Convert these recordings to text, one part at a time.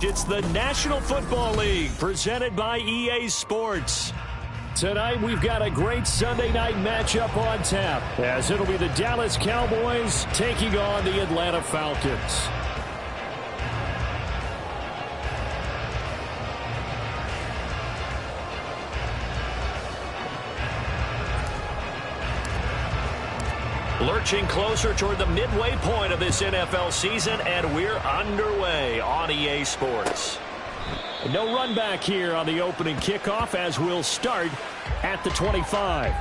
It's the National Football League presented by EA Sports. Tonight we've got a great Sunday night matchup on tap, as it'll be the Dallas Cowboys taking on the Atlanta Falcons. Lurching closer toward the midway point of this NFL season, and we're underway on EA Sports. No run back here on the opening kickoff, as we'll start at the 25.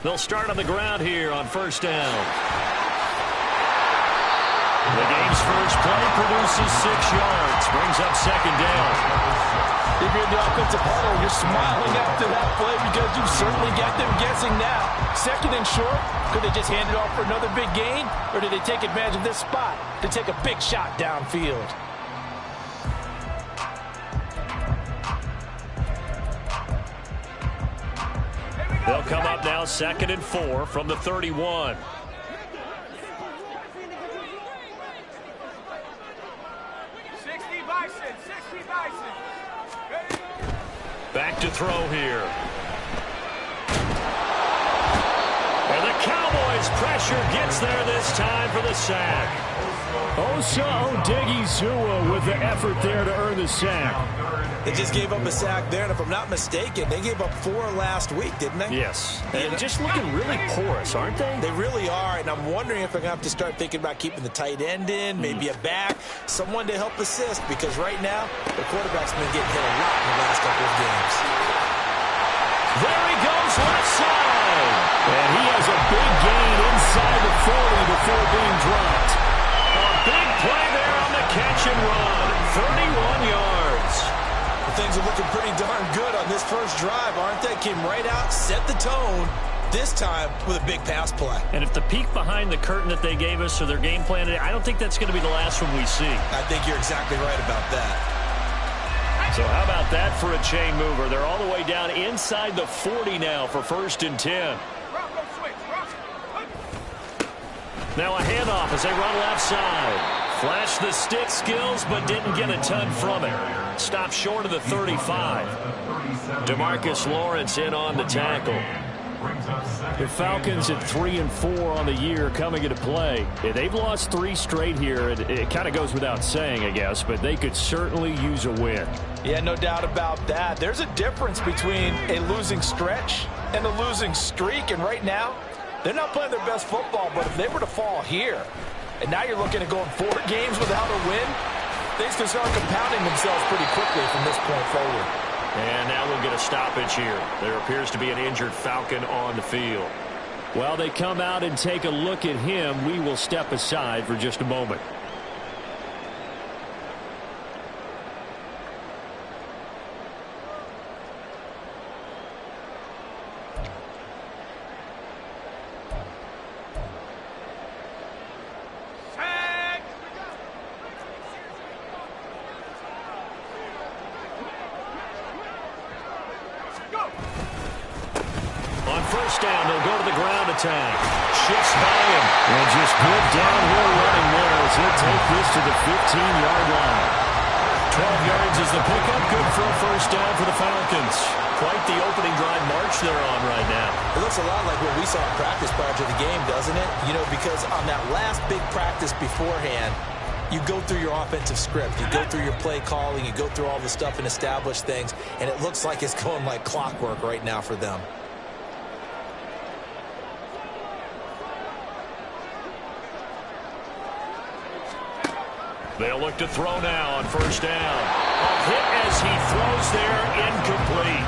They'll start on the ground here on first down. The game's first play produces 6 yards, brings up second down. If you're in the offensive huddle, you're smiling after that play because you've certainly got them guessing now. Second and short, could they just hand it off for another big gain, or did they take advantage of this spot to take a big shot downfield? They'll come up now, 2nd and 4 from the 31. Back to throw here. And the Cowboys' pressure gets there this time for the sack. Osa Odighizuwa with the effort there to earn the sack. They just gave up a sack there, and if I'm not mistaken, they gave up 4 last week, didn't they? Yes. And just looking really porous, aren't they? They really are, and I'm wondering if they're going to have to start thinking about keeping the tight end in, maybe a back, someone to help assist, because right now, the quarterback's been getting hit a lot in the last couple of games. There he goes, left side. And he has a big gain inside the 40 before being dropped. A big play there on the catch and run. 31 yards. Things are looking pretty darn good on this first drive, aren't they? Came right out, set the tone, this time with a big pass play. And if the peek behind the curtain that they gave us or their game plan today, I don't think that's going to be the last one we see. I think you're exactly right about that. So how about that for a chain mover? They're all the way down inside the 40 now for 1st and 10. Now a handoff as they run left side. Flashed the stick skills, but didn't get a ton from it. Stopped short of the 35. DeMarcus Lawrence in on the tackle. The Falcons at 3 and 4 on the year coming into play. Yeah, they've lost 3 straight here. It kind of goes without saying, I guess, but they could certainly use a win. Yeah, no doubt about that. There's a difference between a losing stretch and a losing streak, and right now, they're not playing their best football, but if they were to fall here, and now you're looking at going 4 games without a win, things can start compounding themselves pretty quickly from this point forward. And now we'll get a stoppage here. There appears to be an injured Falcon on the field. While they come out and take a look at him, we will step aside for just a moment. Attack. Shifts by him. And just good downhill running there as he'll take this to the 15-yard line. 12 yards is the pickup. Good for a first down for the Falcons. Quite the opening drive march they're on right now. It looks a lot like what we saw in practice prior to the game, doesn't it? You know, because on that last big practice beforehand, you go through your offensive script. You go through your play calling. You go through all the stuff and establish things. And it looks like it's going like clockwork right now for them. They'll look to throw now on first down. A hit as he throws there, incomplete.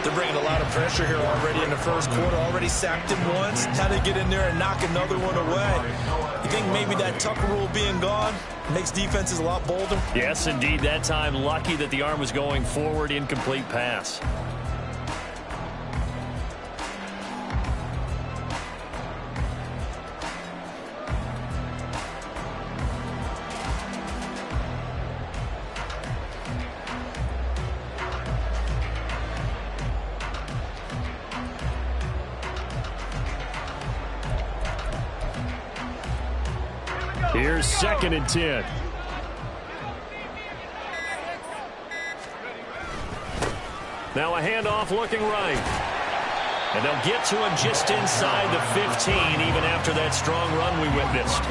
They're bringing a lot of pressure here already in the first quarter. Already sacked him once. How to get in there and knock another one away. You think maybe that Tucker rule being gone makes defenses a lot bolder? Yes, indeed. That time, lucky that the arm was going forward. Incomplete pass. Here's 2nd and 10. Now a handoff looking right. And they'll get to him just inside the 15, even after that strong run we witnessed.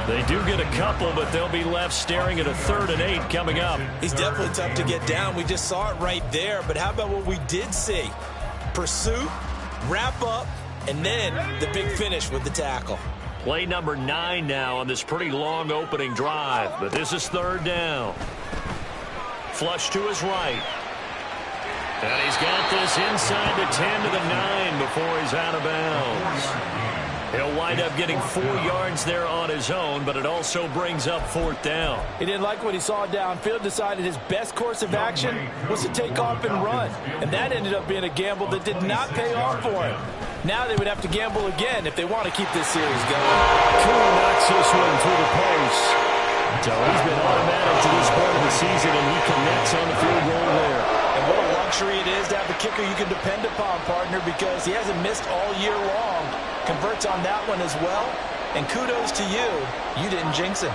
They do get a couple, but they'll be left staring at a 3rd and 8 coming up. He's definitely tough to get down. We just saw it right there. But how about what we did see? Pursuit, wrap up, and then the big finish with the tackle. Play number 9 now on this pretty long opening drive, but this is 3rd down. Flush to his right. And he's got this inside the 10 to the 9 before he's out of bounds. He'll wind up getting 4 yards there on his own, but it also brings up 4th down. He didn't like what he saw downfield, decided his best course of action was to take off and run. And that ended up being a gamble that did not pay off for him. Now they would have to gamble again if they want to keep this series going. Kuhn knocks this one through the post. So he's been automatic to this part of the season, and he connects on the field goal there. And what a luxury it is to have a kicker you can depend upon, partner, because he hasn't missed all year long. Converts on that one as well. And kudos to you. You didn't jinx him.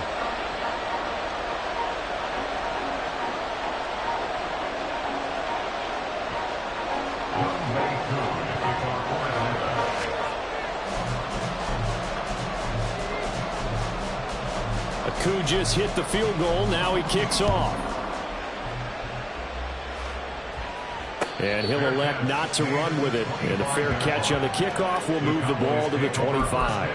Kuhn just hit the field goal. Now he kicks off. And he'll elect not to run with it. And a fair catch on the kickoff will move the ball to the 25.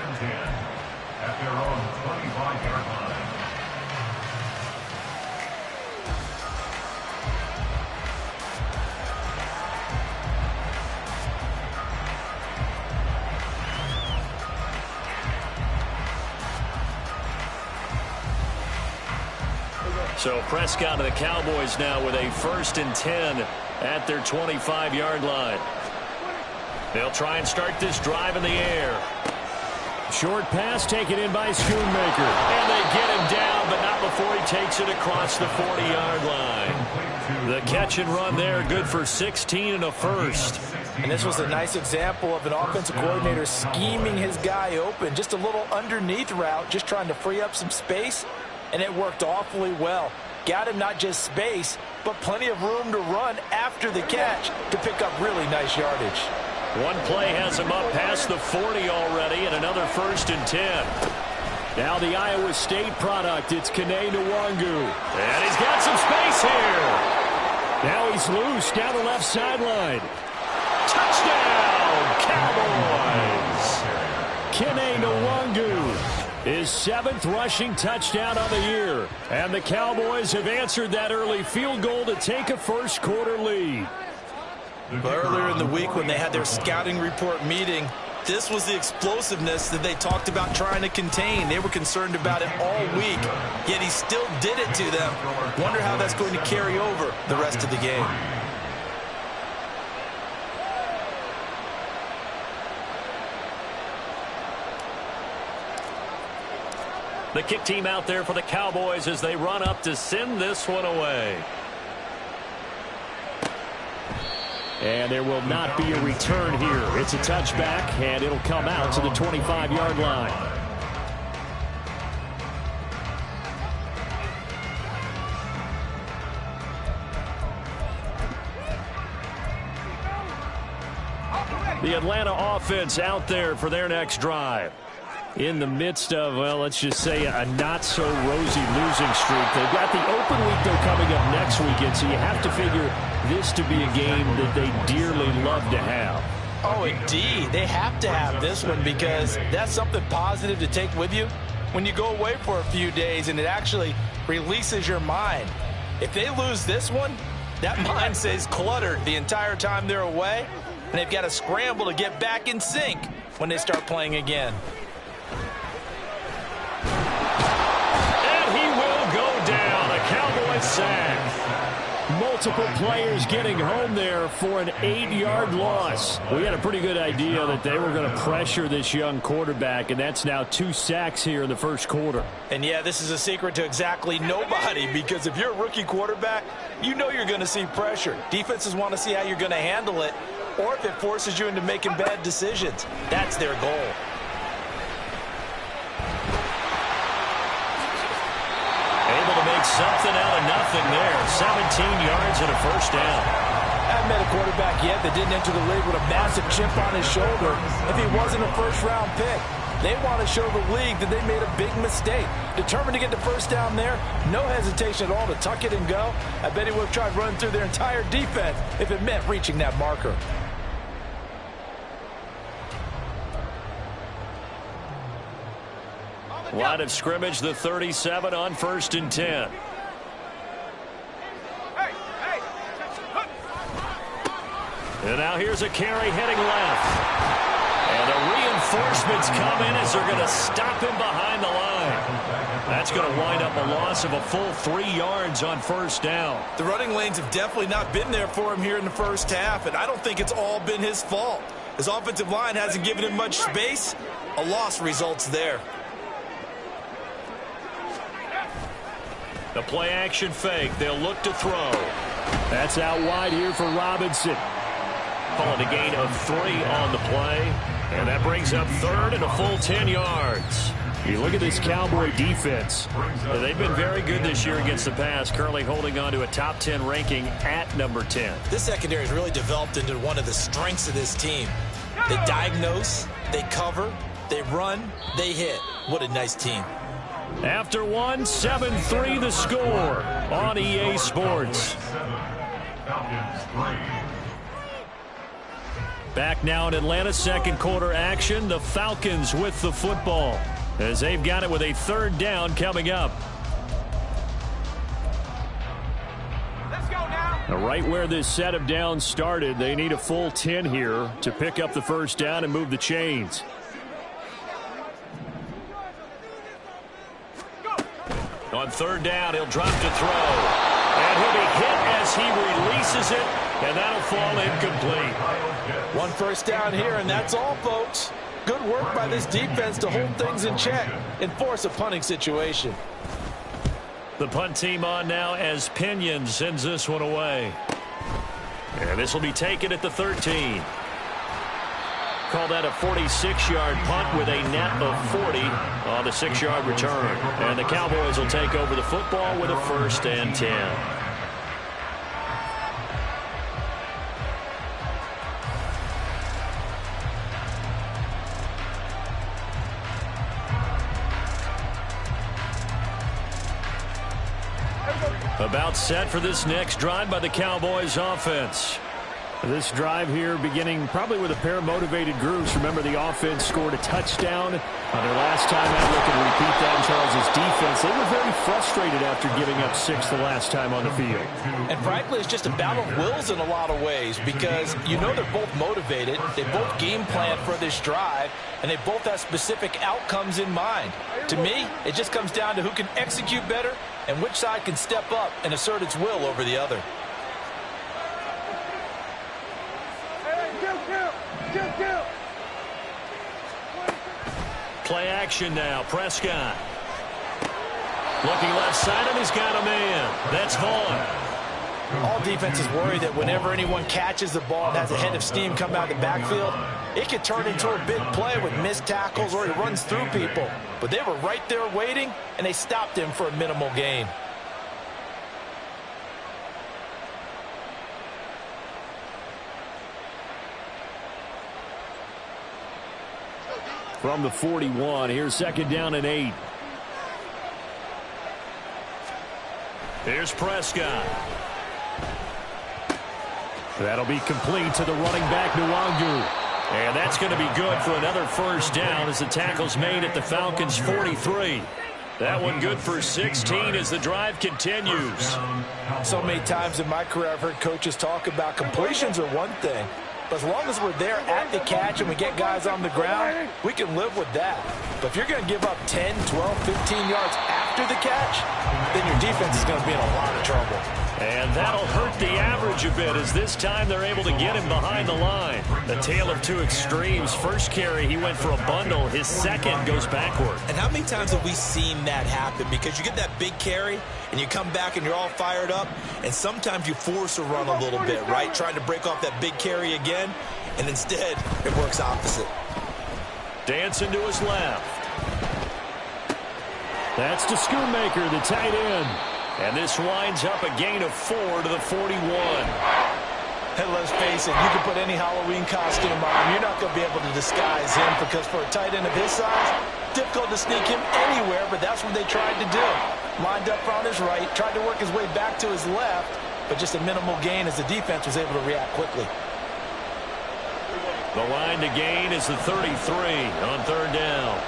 So Prescott and the Cowboys now with a 1st and 10 at their 25-yard line. They'll try and start this drive in the air. Short pass taken in by Schoonmaker. And they get him down, but not before he takes it across the 40-yard line. The catch and run there, good for 16 and a first. And this was a nice example of an offensive coordinator scheming his guy open. Just a little underneath route, just trying to free up some space. And it worked awfully well. Got him not just space, but plenty of room to run after the catch to pick up really nice yardage. One play has him up past the 40 already, and another 1st and 10. Now the Iowa State product, it's Kene Nwangu. And he's got some space here. Now he's loose down the left sideline. Touchdown, Cowboys! Kene Nwangu. His 7th rushing touchdown of the year. And the Cowboys have answered that early field goal to take a first quarter lead. Earlier in the week when they had their scouting report meeting, this was the explosiveness that they talked about trying to contain. They were concerned about it all week, yet he still did it to them. Wonder how that's going to carry over the rest of the game. The kick team out there for the Cowboys as they run up to send this one away. And there will not be a return here. It's a touchback, and it'll come out to the 25-yard line. The Atlanta offense out there for their next drive. In the midst of, well, let's just say a not-so-rosy losing streak. They've got the open week, though, coming up next weekend, so you have to figure this to be a game that they dearly love to have. Oh, indeed. They have to have this one because that's something positive to take with you when you go away for a few days, and it actually releases your mind. If they lose this one, that mind stays cluttered the entire time they're away, and they've got to scramble to get back in sync when they start playing again. And he will go down. A Cowboy sack. Multiple players getting home there for an 8-yard loss. We had a pretty good idea that they were going to pressure this young quarterback, and that's now 2 sacks here in the first quarter. And yeah, this is a secret to exactly nobody, because if you're a rookie quarterback, you know you're going to see pressure. Defenses want to see how you're going to handle it, or if it forces you into making bad decisions. That's their goal. Able to make something out of nothing there. 17 yards and a first down. I haven't met a quarterback yet that didn't enter the league with a massive chip on his shoulder if he wasn't a first-round pick. They want to show the league that they made a big mistake. Determined to get the first down there, no hesitation at all to tuck it and go. I bet he would have tried running through their entire defense if it meant reaching that marker. Line of scrimmage, the 37 on 1st and 10. And now here's a carry heading left. And the reinforcements come in as they're going to stop him behind the line. That's going to wind up a loss of a full 3 yards on 1st down. The running lanes have definitely not been there for him here in the first half, and I don't think it's all been his fault. His offensive line hasn't given him much space. A loss results there. The play action fake. They'll look to throw. That's out wide here for Robinson. Calling a gain of 3 on the play. And that brings up 3rd and a full 10 yards. You look at this Cowboy defense. They've been very good this year against the pass, currently holding on to a top 10 ranking at number 10. This secondary has really developed into one of the strengths of this team. They diagnose, they cover, they run, they hit. What a nice team. After 1, 7-3 the score on EA Sports. Back now in Atlanta, second quarter action. The Falcons with the football as they've got it with a 3rd down coming up. Let's go now. Now, right where this set of downs started, they need a full 10 here to pick up the 1st down and move the chains. On 3rd down, he'll drop to throw. And he'll be hit as he releases it, and that'll fall incomplete. 1 first down here, and that's all, folks. Good work by this defense to hold things in check and force a punting situation. The punt team on now as Pinion sends this one away. And this will be taken at the 13. Call that a 46-yard punt with a net of 40 on the 6-yard return. And the Cowboys will take over the football with a 1st and 10. About set for this next drive by the Cowboys offense. This drive here beginning probably with a pair of motivated groups. Remember, the offense scored a touchdown on their last time out. Looking to repeat that in Charles' defense. They were very frustrated after giving up 6 the last time on the field. And frankly, it's just a battle of wills in a lot of ways, because you know they're both motivated. They both game plan for this drive, and they both have specific outcomes in mind. To me, it just comes down to who can execute better and which side can step up and assert its will over the other. Play action now. Prescott. Looking left side, and he's got a man. That's Vaughn. All defenses worry that whenever anyone catches the ball and has a head of steam come out of the backfield, it can turn into a big play with missed tackles or he runs through people. But they were right there waiting, and they stopped him for a minimal gain. From the 41, here's 2nd down and 8. Here's Prescott. That'll be complete to the running back, Nwangu. And that's going to be good for another 1st down as the tackle's made at the Falcons' 43. That one good for 16 as the drive continues. So many times in my career I've heard coaches talk about completions are one thing, but as long as we're there at the catch and we get guys on the ground, we can live with that. But if you're going to give up 10, 12, 15 yards after the catch, then your defense is going to be in a lot of trouble. And that'll hurt the average a bit as this time they're able to get him behind the line. The tale of two extremes. First carry, he went for a bundle. His second goes backward. And how many times have we seen that happen? Because you get that big carry, and you come back and you're all fired up, and sometimes you force a run a little bit, right? Trying to break off that big carry again, and instead it works opposite. Dancing to his left. That's to Schoonmaker, the tight end. And this winds up a gain of 4 to the 41. And let's face it, you can put any Halloween costume on. You're not going to be able to disguise him because for a tight end of his size, difficult to sneak him anywhere, but that's what they tried to do. Lined up on his right, tried to work his way back to his left, but just a minimal gain as the defense was able to react quickly. The line to gain is the 33 on third down.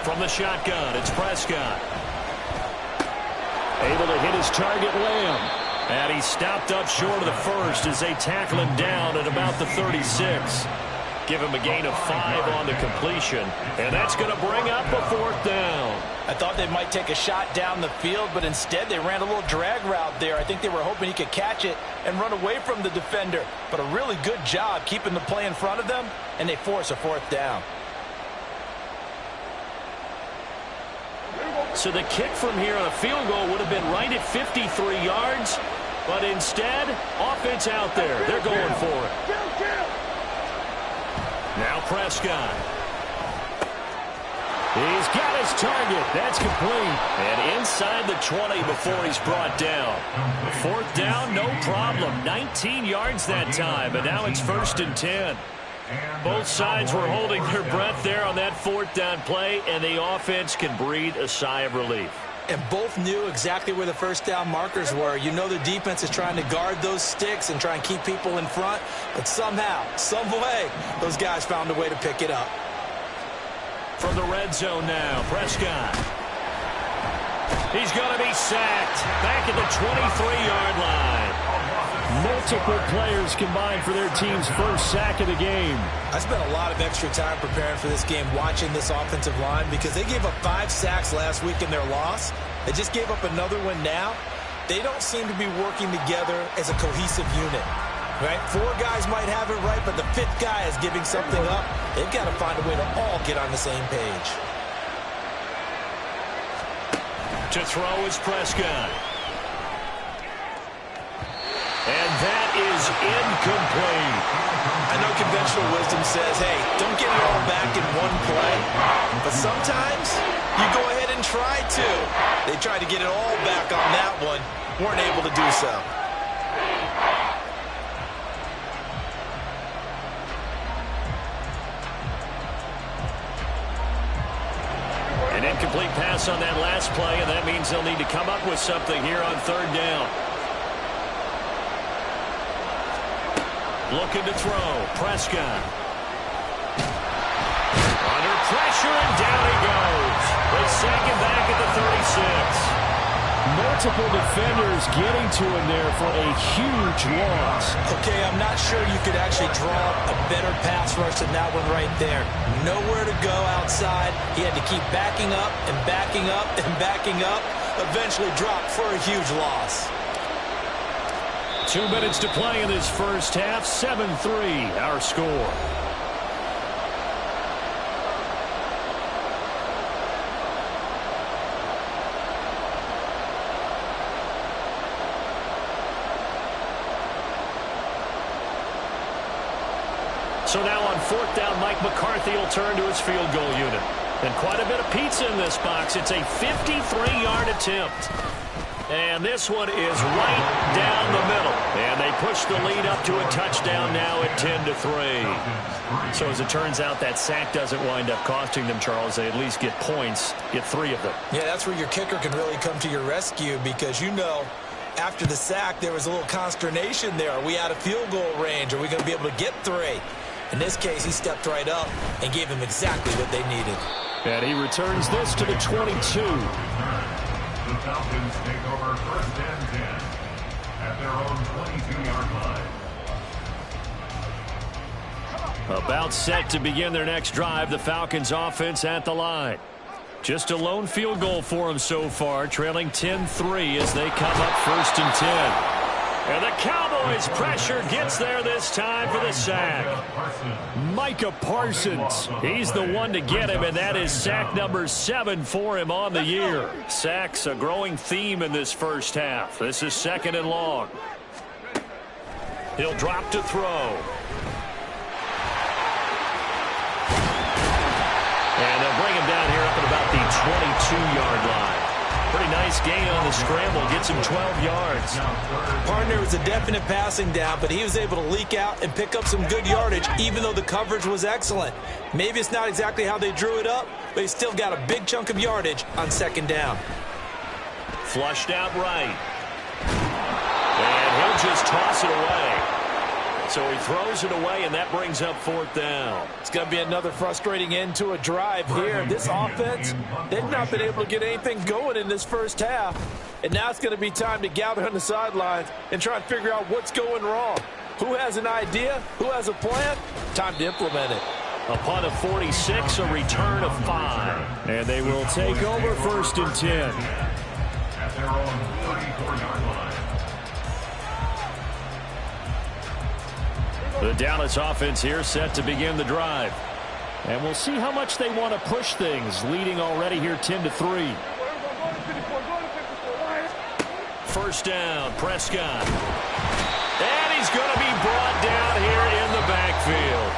From the shotgun, it's Prescott. Able to hit his target, Lamb. And he's stopped up short of the first as they tackle him down at about the 36. Give him a gain of 5 on the completion. And that's going to bring up a fourth down. I thought they might take a shot down the field, but instead they ran a little drag route there. I think they were hoping he could catch it and run away from the defender. But a really good job keeping the play in front of them, and they force a fourth down. So the kick from here on a field goal would have been right at 53 yards, but instead, offense out there. They're going for it. Now Prescott. He's got his target. That's complete. And inside the 20 before he's brought down. Fourth down, no problem. 19 yards that time, and now it's 1st and 10. Both sides were holding their breath there on that fourth down play, and the offense can breathe a sigh of relief. And both knew exactly where the first down markers were. You know the defense is trying to guard those sticks and try and keep people in front, but somehow, some way, those guys found a way to pick it up. From the red zone now, Prescott. He's going to be sacked back at the 23-yard line. Multiple players combined for their team's first sack of the game. I spent a lot of extra time preparing for this game watching this offensive line because they gave up 5 sacks last week in their loss. They just gave up another one now. They don't seem to be working together as a cohesive unit. Right? 4 guys might have it right, but the 5th guy is giving something up. They've got to find a way to all get on the same page. To throw is Prescott. And that is incomplete. I know conventional wisdom says, hey, don't get it all back in one play. But sometimes you go ahead and try to. They tried to get it all back on that one. Weren't able to do so. An incomplete pass on that last play, and that means they'll need to come up with something here on third down. Looking to throw. Prescott. Under pressure, and down he goes. They sack him back at the 36. Multiple defenders getting to him there for a huge loss. Okay, I'm not sure you could actually draw a better pass rush than that one right there. Nowhere to go outside. He had to keep backing up and backing up and backing up. Eventually dropped for a huge loss. 2 minutes to play in this first half. 7-3 our score. So now on fourth down, Mike McCarthy will turn to his field goal unit. And quite a bit of pizza in this box. It's a 53-yard attempt. And this one is right down the middle. And they push the lead up to a touchdown now at 10-3. So as it turns out, that sack doesn't wind up costing them, Charles. They at least get points, get 3 of them. Yeah, that's where your kicker can really come to your rescue because, you know, after the sack, there was a little consternation there. Are we out of field goal range? Are we going to be able to get 3? In this case, he stepped right up and gave them exactly what they needed. And he returns this to the 22. The Falcons take over first and 10 at their own 22-yard line. About set to begin their next drive. The Falcons offense at the line. Just a lone field goal for them so far, trailing 10-3 as they come up first and 10. And the Cowboys pressure gets there this time for the sack. Micah Parsons. He's the one to get him, and that is sack number 7 for him on the year. Sacks a growing theme in this first half. This is second and long. He'll drop to throw. And they'll bring him down here up at about the 22-yard line. Pretty nice gain on the scramble. Gets him 12 yards. Partner was a definite passing down, but he was able to leak out and pick up some good yardage, even though the coverage was excellent. Maybe it's not exactly how they drew it up, but he still got a big chunk of yardage on second down. Flushed out right. And he'll just toss it away. So he throws it away, and that brings up fourth down. It's going to be another frustrating end to a drive here. This offense, they've not been able to get anything going in this first half. And now it's going to be time to gather on the sidelines and try and figure out what's going wrong. Who has an idea? Who has a plan? Time to implement it. Upon a 46, a return of 5. And they will take over first and 10. At their own 34-yard line. The Dallas offense here set to begin the drive. And we'll see how much they want to push things, leading already here 10-3. First down, Prescott. And he's going to be brought down here in the backfield.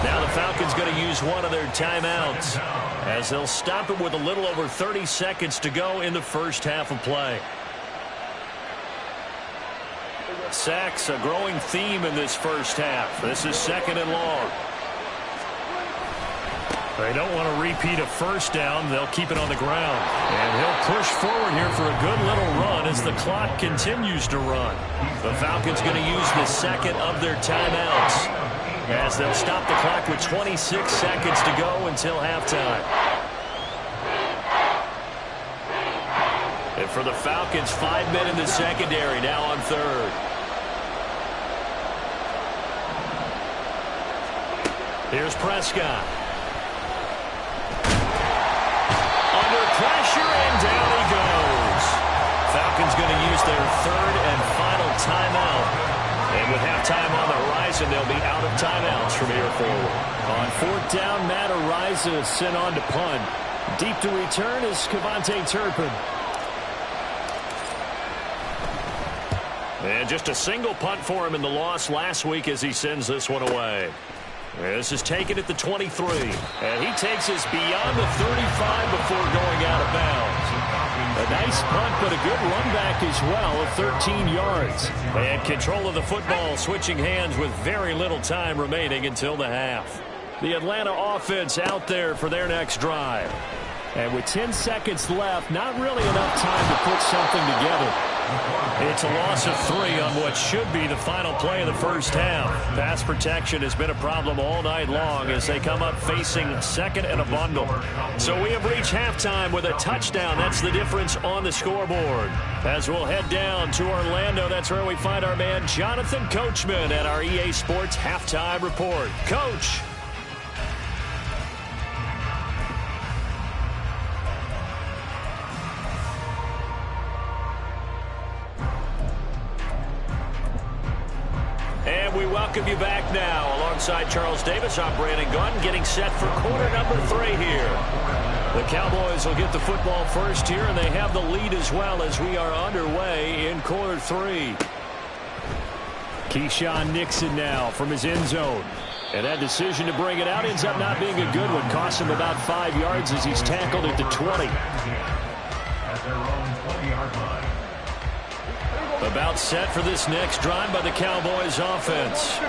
Now the Falcons going to use one of their timeouts as they'll stop it with a little over 30 seconds to go in the first half of play. Sacks a growing theme in this first half. This is second and long. They don't want to repeat a first down. They'll keep it on the ground. And he'll push forward here for a good little run as the clock continues to run. The Falcons going to use the second of their timeouts as they'll stop the clock with 26 seconds to go until halftime. And for the Falcons, 5 men in the secondary now on third. Here's Prescott. Under pressure, and down he goes. Falcons going to use their third and final timeout. And with halftime on the horizon, they'll be out of timeouts from here forward. On fourth down, Matt Ariza is sent on to punt. Deep to return is Kevontae Turpin. And just a single punt for him in the loss last week as he sends this one away. This is taken at the 23. And he takes us beyond the 35 before going out of bounds. A nice punt, but a good run back as well of 13 yards. And control of the football switching hands with very little time remaining until the half. The Atlanta offense out there for their next drive. And with 10 seconds left, not really enough time to put something together. It's a loss of 3 on what should be the final play of the first half. Pass protection has been a problem all night long as they come up facing second and a bundle. So we have reached halftime with a touchdown. That's the difference on the scoreboard. As we'll head down to Orlando, that's where we find our man Jonathan Coachman at our EA Sports Halftime Report. Coach. And we welcome you back now. Alongside Charles Davis, I'm Brandon Gunn, getting set for quarter number 3 here. The Cowboys will get the football first here, and they have the lead as well as we are underway in quarter 3. Keyshawn Nixon now from his end zone. And that decision to bring it out ends up not being a good one. Costs him about 5 yards as he's tackled at the 20. At their own 20-yard line. About set for this next drive by the Cowboys offense.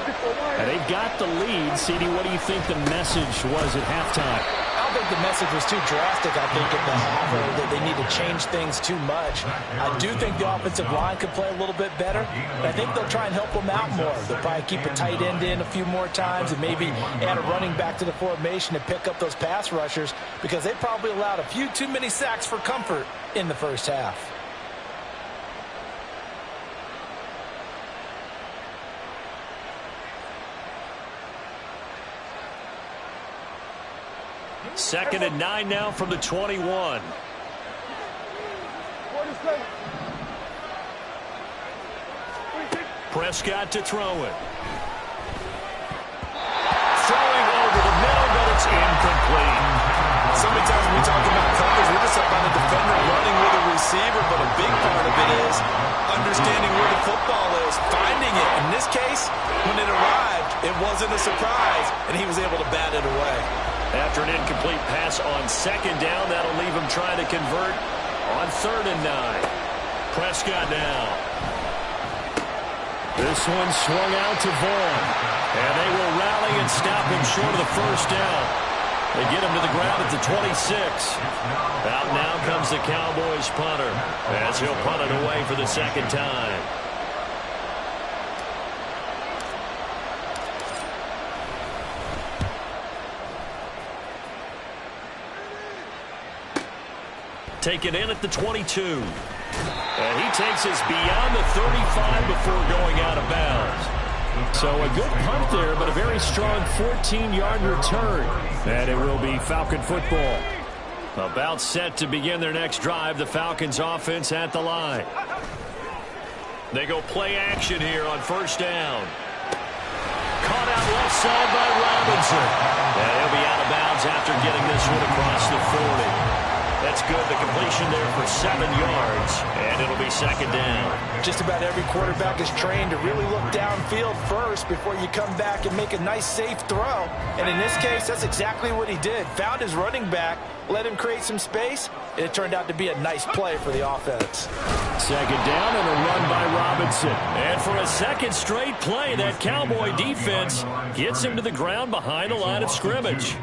And they've got the lead. CD, what do you think the message was at halftime? I don't think the message was too drastic, I think, at the half, or that they need to change things too much. I do think the offensive line could play a little bit better, but I think they'll try and help them out more. They'll probably keep a tight end in a few more times and maybe add a running back to the formation to pick up those pass rushers, because they probably allowed a few too many sacks for comfort in the first half. Second and 9 now from the 21. Prescott to throw it. Throwing over the middle, but it's incomplete. So many times when we talk about coverage, we're just about a defender running with a receiver, but a big part of it is understanding where the football is, finding it. In this case, when it arrived, it wasn't a surprise, and he was able to bat it away. After an incomplete pass on second down, that'll leave him trying to convert on 3rd and 9. Prescott now. This one swung out to Vaughn. And they will rally and stop him short of the first down. They get him to the ground at the 26. Out now comes the Cowboys punter, as he'll punt it away for the second time. Taken in at the 22. And he takes us beyond the 35 before going out of bounds. So a good punt there, but a very strong 14-yard return. And it will be Falcon football. About set to begin their next drive. The Falcons offense at the line. They go play action here on first down. Caught out left side by Robinson. And he'll be out of bounds after getting this one across the 40. That's good. The completion there for 7 yards, and it'll be second down. Just about every quarterback is trained to really look downfield first before you come back and make a nice, safe throw. And in this case, that's exactly what he did. Found his running back, let him create some space, and it turned out to be a nice play for the offense. Second down and a run by Robinson. And for a second straight play, that Cowboy defense gets him to the ground behind the line of scrimmage.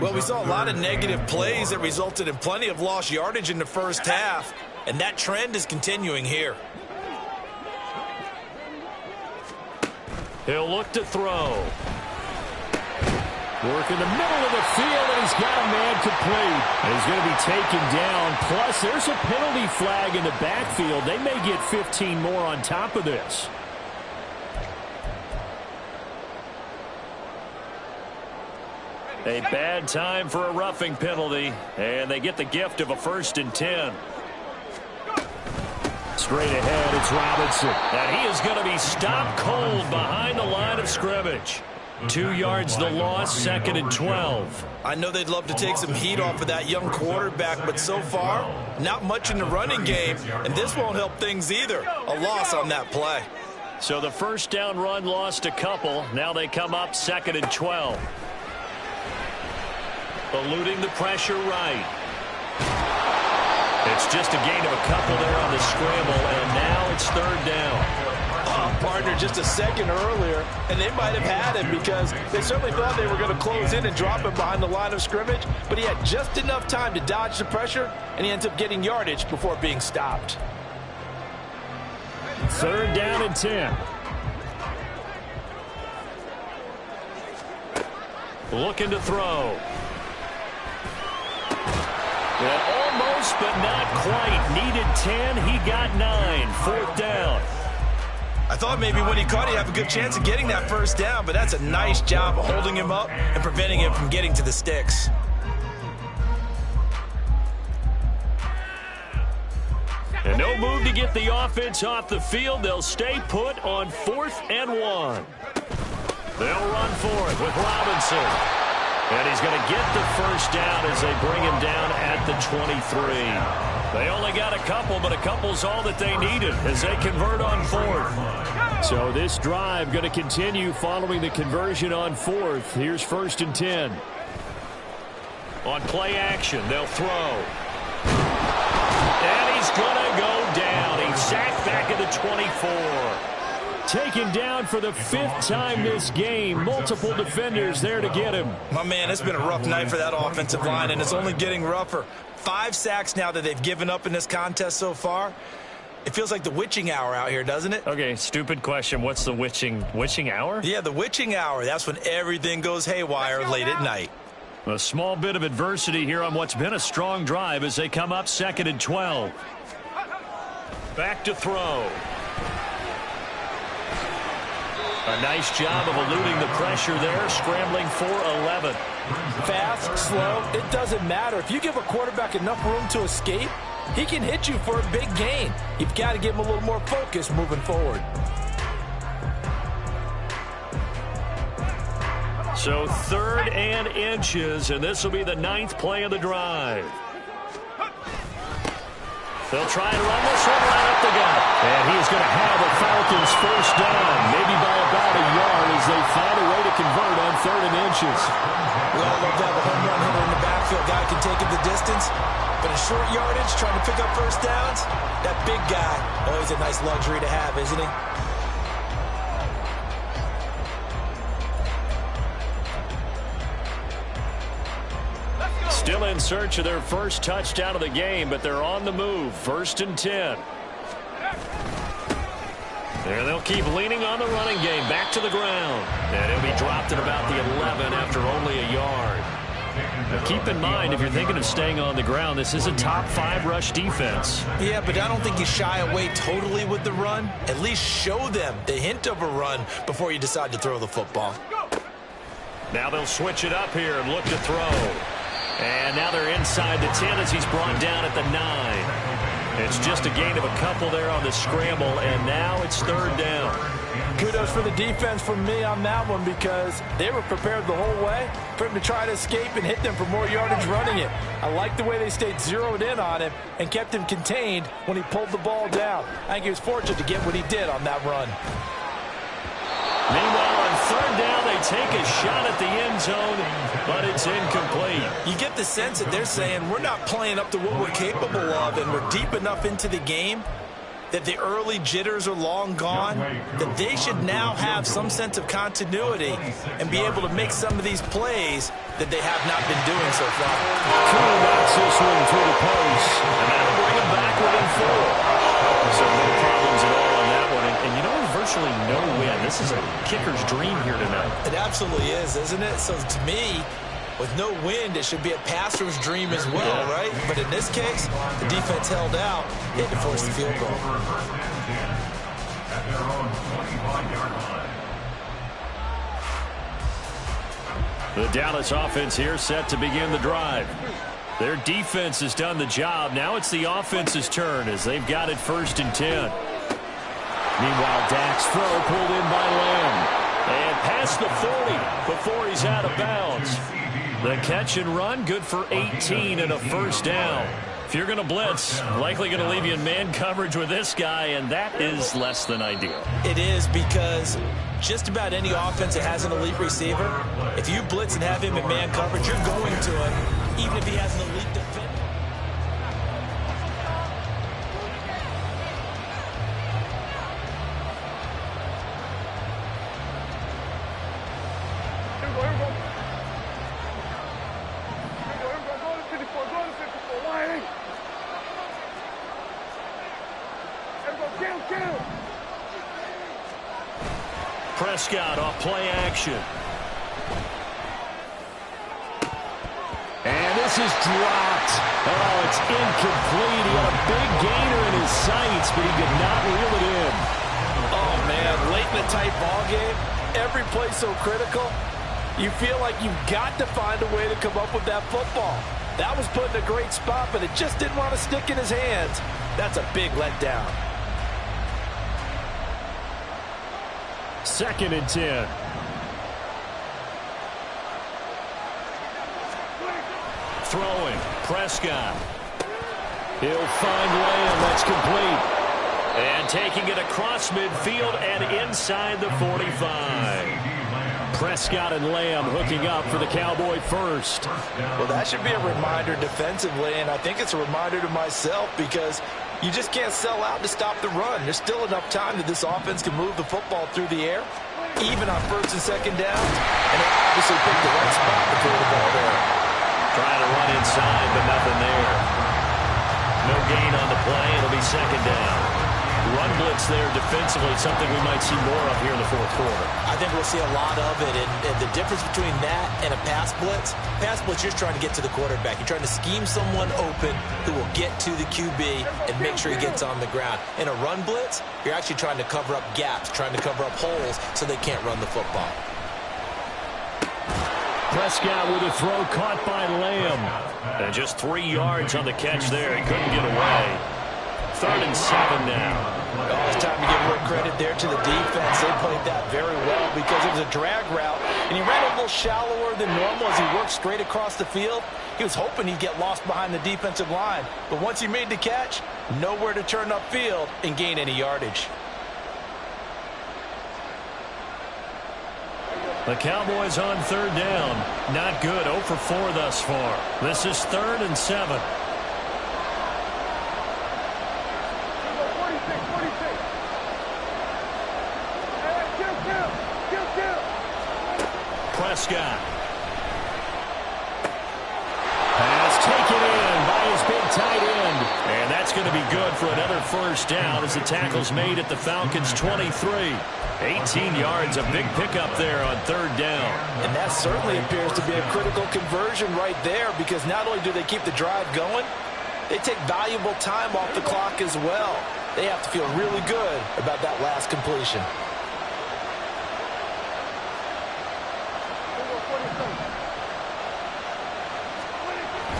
Well, we saw a lot of negative plays that resulted in plenty of lost yardage in the first half, and that trend is continuing here. He'll look to throw. Work in the middle of the field, and he's got a man complete. And he's going to be taken down. Plus, there's a penalty flag in the backfield. They may get 15 more on top of this. A bad time for a roughing penalty, and they get the gift of a 1st and 10. Straight ahead, it's Robinson. And he is going to be stopped cold behind the line of scrimmage. 2 yards the loss, 2nd and 12. I know they'd love to take some heat off of that young quarterback, but so far, not much in the running game, and this won't help things either. A loss on that play. So the first down run lost a couple. Now they come up 2nd and 12. Eluding the pressure right. It's just a gain of a couple there on the scramble, and now it's 3rd down. Oh, partner, just a second earlier, and they might have had him because they certainly thought they were going to close in and drop him behind the line of scrimmage, but he had just enough time to dodge the pressure, and he ends up getting yardage before being stopped. 3rd down and 10. Looking to throw. And almost, but not quite. Needed 10. He got 9. 4th down. I thought maybe when he caught it, he'd have a good chance of getting that first down, but that's a nice job of holding him up and preventing him from getting to the sticks. And no move to get the offense off the field. They'll stay put on 4th and 1. They'll run for it with Robinson. And he's going to get the first down as they bring him down at the 23. They only got a couple, but a couple's all that they needed as they convert on 4th. So this drive going to continue following the conversion on 4th. Here's 1st and 10. On play action, they'll throw. And he's going to go down. He's sacked back at the 24. taken down for the 5th time this game. Multiple defenders there to get him. My man, it's been a rough night for that offensive line, and it's only getting rougher. 5 sacks now that they've given up in this contest so far. It feels like the witching hour out here, doesn't it? Okay, stupid question. What's the witching hour? Yeah, the witching hour. That's when everything goes haywire late at night. A small bit of adversity here on what's been a strong drive as they come up 2nd and 12. Back to throw. A nice job of eluding the pressure there, scrambling for 11. Fast, slow, it doesn't matter. If you give a quarterback enough room to escape, he can hit you for a big gain. You've got to give him a little more focus moving forward. So 3rd and inches, and this will be the 9th play of the drive. They'll try to run this one right up the gut. And he's going to have a Falcons first down, maybe by about a yard as they find a way to convert on 3rd and inches. We all love to have a home run hitter in the backfield. Guy can take it the distance. But in short yardage, trying to pick up first downs, that big guy, always a nice luxury to have, isn't he? Still in search of their first touchdown of the game, but they're on the move. 1st and 10. And they'll keep leaning on the running game. Back to the ground. And it'll be dropped at about the 11 after only a yard. Now keep in mind, if you're thinking of staying on the ground, this is a top 5 rush defense. Yeah, but I don't think you shy away totally with the run. At least show them the hint of a run before you decide to throw the football. Now they'll switch it up here and look to throw. And now they're inside the 10 as he's brought down at the 9. It's just a gain of a couple there on the scramble, and now it's 3rd down. Kudos for the defense from me on that one because they were prepared the whole way for him to try to escape and hit them for more yardage running it. I like the way they stayed zeroed in on him and kept him contained when he pulled the ball down. I think he was fortunate to get what he did on that run. Meanwhile, on 3rd down, they take a shot at the end zone, but it's incomplete. You get the sense that they're saying we're not playing up to what we're capable of, and we're deep enough into the game that the early jitters are long gone, that they should now have some sense of continuity and be able to make some of these plays that they have not been doing so far. Cool knocks this one through the post, and that'll bring him back within 4. So no problems at all on that one. And you know, virtually no win. This is a kicker's dream here tonight. It absolutely is, isn't it? So to me, with no wind, it should be a passer's dream as well, right? But in this case, the defense held out, had to force the field goal. At their own 25-yard line. The Dallas offense here set to begin the drive. Their defense has done the job. Now it's the offense's turn as they've got it 1st and 10. Meanwhile, Dak's throw pulled in by Lamb. And past the 40 before he's out of bounds. The catch and run, good for 18 and a first down. If you're going to blitz, likely going to leave you in man coverage with this guy, and that is less than ideal. It is because just about any offense that has an elite receiver, if you blitz and have him in man coverage, you're going to him, even if he has an elite defender. Prescott off play action. And this is dropped. Oh, it's incomplete. He had a big gainer in his sights, but he could not reel it in. Oh, man, late in a tight ball game, every play so critical, you feel like you've got to find a way to come up with that football. That was put in a great spot, but it just didn't want to stick in his hands. That's a big letdown. 2nd and 10. Throwing, Prescott. He'll find Lamb. That's complete. And taking it across midfield and inside the 45. Prescott and Lamb hooking up for the Cowboy first. Well, that should be a reminder defensively, and I think it's a reminder to myself because You just can't sell out to stop the run. There's still enough time that this offense can move the football through the air, even on first and second down. And they obviously picked the right spot to throw the ball there. Trying to run inside, but nothing there. No gain on the play. It'll be second down. Run blitz there defensively, something we might see more of here in the fourth quarter. I think we'll see a lot of it, and the difference between that and a pass blitz, you're just trying to get to the quarterback. You're trying to scheme someone open who will get to the QB and make sure he gets on the ground. In a run blitz, you're actually trying to cover up gaps, trying to cover up holes so they can't run the football. Prescott with a throw caught by Lamb. And just 3 yards on the catch there. He couldn't get away. 3rd and 7 now. Oh, it's time to give more credit there to the defense. They played that very well because it was a drag route, and he ran a little shallower than normal as he worked straight across the field. He was hoping he'd get lost behind the defensive line, but once he made the catch, nowhere to turn upfield and gain any yardage. The Cowboys on 3rd down. Not good. 0 for 4 thus far. This is 3rd and 7. Prescott. Pass taken in by his big tight end. And that's going to be good for another first down as the tackle's made at the Falcons' 23. 18 yards, a big pickup there on 3rd down. And that certainly appears to be a critical conversion right there, because not only do they keep the drive going, they take valuable time off the clock as well. They have to feel really good about that last completion.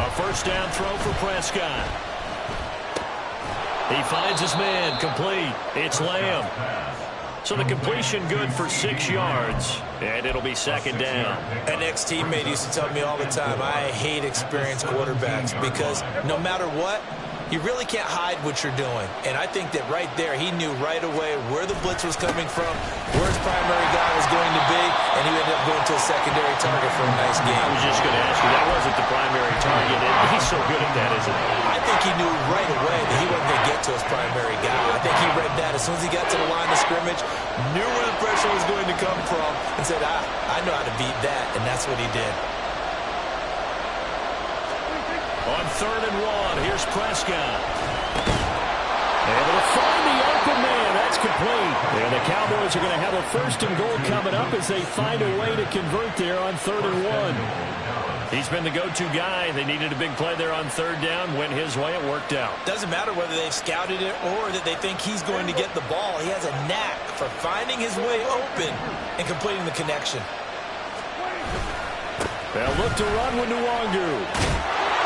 A first down throw for Prescott. He finds his man, complete. It's Lamb. So the completion good for 6 yards, and it'll be second down. An ex-teammate used to tell me all the time, I hate experienced quarterbacks because no matter what, you really can't hide what you're doing. And I think that right there, he knew right away where the blitz was coming from, where his primary guy was going to be, and he ended up going to a secondary target for a nice game. I was just going to ask you, that wasn't the primary target, and he's so good at that, isn't he? I think he knew right away that he wasn't going to get to his primary guy. I think he read that as soon as he got to the line of scrimmage, knew where the pressure was going to come from, and said, I know how to beat that, and that's what he did. On 3rd and 1, here's Prescott. Able to find the open man. That's complete. And the Cowboys are going to have a 1st and goal coming up as they find a way to convert there on 3rd and 1. He's been the go-to guy. They needed a big play there on 3rd down. Went his way. It worked out. Doesn't matter whether they've scouted it or that they think he's going to get the ball. He has a knack for finding his way open and completing the connection. They'll look to run with Nwangu.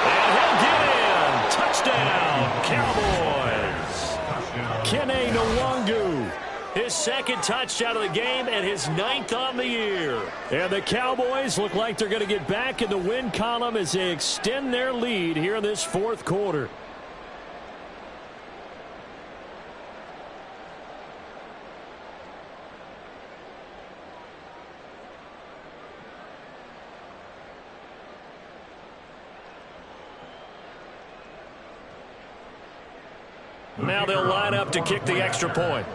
And he'll get in. Touchdown, Cowboys. Kene Nwangu. His 2nd touchdown of the game and his 9th on the year. And the Cowboys look like they're going to get back in the win column as they extend their lead here in this 4th quarter. Now they'll line up to kick the extra point.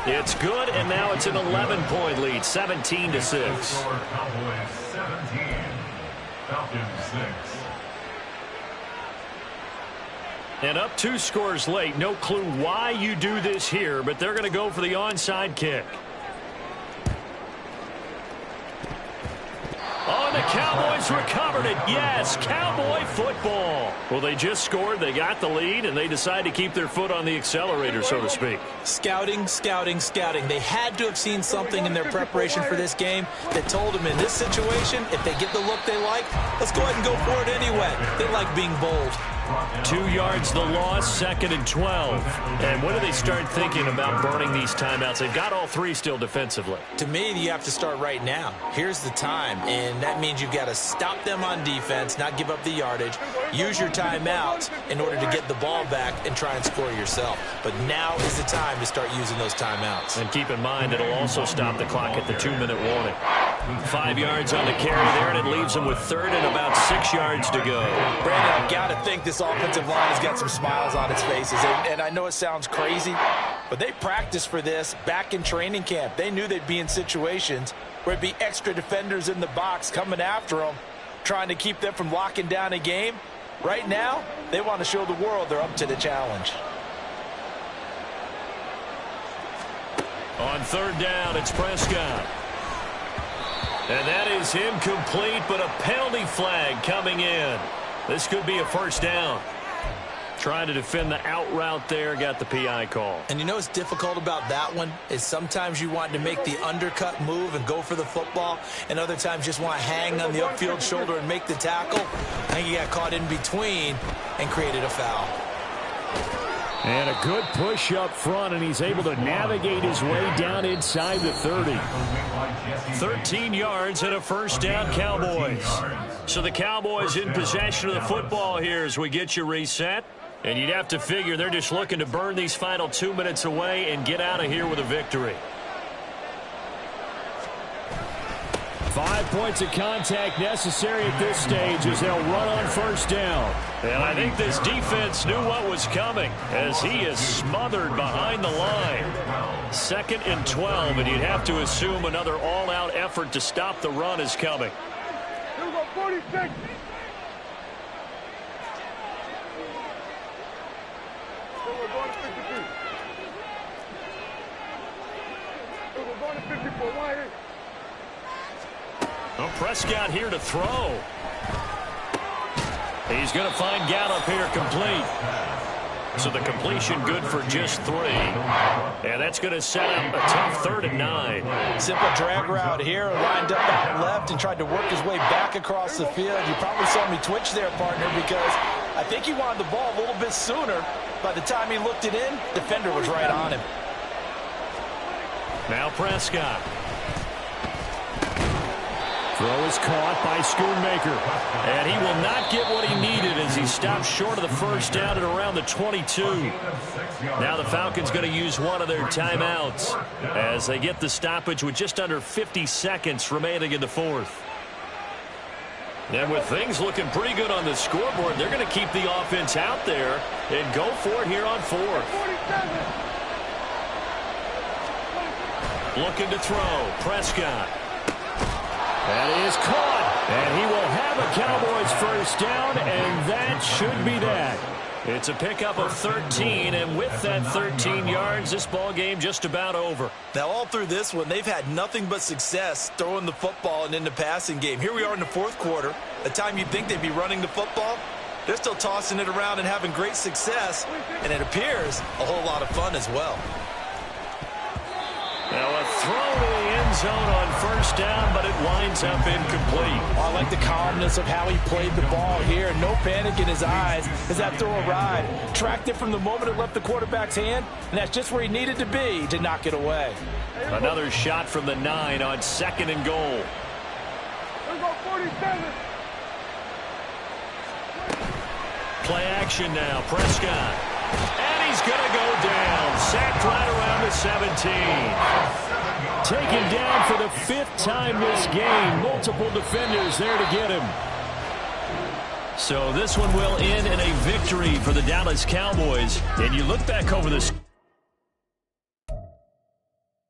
It's good, and now it's an 11-point lead, 17-6. Cowboys 17, Falcons 6. And up 2 scores late. No clue why you do this here, but they're going to go for the onside kick. Oh, and the Cowboys recovered it. Yes, Cowboy football. Well, they just scored. They got the lead, and they decide to keep their foot on the accelerator, so to speak. Scouting, scouting, scouting. They had to have seen something in their preparation for this game that told them in this situation, if they get the look they like, let's go ahead and go for it anyway. They like being bold. 2 yards the loss, 2nd and 12. And when do they start thinking about burning these timeouts? They've got all 3 still defensively. To me, you have to start right now. Here's the time, and that means you've got to stop them on defense, not give up the yardage, use your timeouts in order to get the ball back and try and score yourself. But now is the time to start using those timeouts. And keep in mind, it'll also stop the clock at the 2-minute warning. 5 yards on the carry there, and it leaves them with third and about 6 yards to go. Brandon, I've got to think this offensive line has got some smiles on its faces. And I know it sounds crazy, but they practiced for this back in training camp. They knew they'd be in situations where it'd be extra defenders in the box coming after them, trying to keep them from locking down a game. Right now, they want to show the world they're up to the challenge. On third down, it's Prescott. And that is incomplete, but a penalty flag coming in. This could be a first down. Trying to defend the out route there, got the PI call. And you know what's difficult about that one is sometimes you want to make the undercut move and go for the football, and other times just want to hang on the upfield shoulder and make the tackle. I think he got caught in between and created a foul. And a good push up front, and he's able to navigate his way down inside the 30. 13 yards and a first down, Cowboys. So the Cowboys in possession of the football here as we get you reset. And you'd have to figure they're just looking to burn these final 2 minutes away and get out of here with a victory. 5 points of contact necessary at this stage as they'll run on first down. And I think this defense knew what was coming as he is smothered behind the line. 2nd and 12, and you'd have to assume another all-out effort to stop the run is coming. Here we go, 46. We're going to 52. We're going to 54. Why here? Well, Prescott here to throw. He's going to find Gallup here complete. So the completion good for just 3. And that's going to set up a tough 3rd and 9. Simple drag route here, lined up out left and tried to work his way back across the field. You probably saw me twitch there, partner, because I think he wanted the ball a little bit sooner. By the time he looked it in, defender was right on him. Now Prescott. Throw is caught by Schoonmaker. And he will not get what he needed as he stopped short of the first down at around the 22. Now the Falcons going to use one of their timeouts as they get the stoppage with just under 50 seconds remaining in the 4th. And with things looking pretty good on the scoreboard, they're going to keep the offense out there and go for it here on 4th. Looking to throw. Prescott. That is caught, and he will have a Cowboys first down, and that should be that. It's a pickup of 13, and with that 13 yards, this ball game just about over. Now, all through this one, they've had nothing but success throwing the football and in the passing game. Here we are in the 4th quarter. The time you'd think they'd be running the football, they're still tossing it around and having great success, and it appears a whole lot of fun as well. Now a throw to the end zone on first down, but it winds up incomplete. I like the calmness of how he played the ball here. No panic in his eyes as that throw arrived. Tracked it from the moment it left the quarterback's hand, and that's just where he needed to be to knock it away. Another shot from the 9 on 2nd and goal. Here we go, 47. Play action now, Prescott. And he's going to go down. Sacked right around the 17. Taken down for the 5th time this game. Multiple defenders there to get him. So this one will end in a victory for the Dallas Cowboys. And you look back over this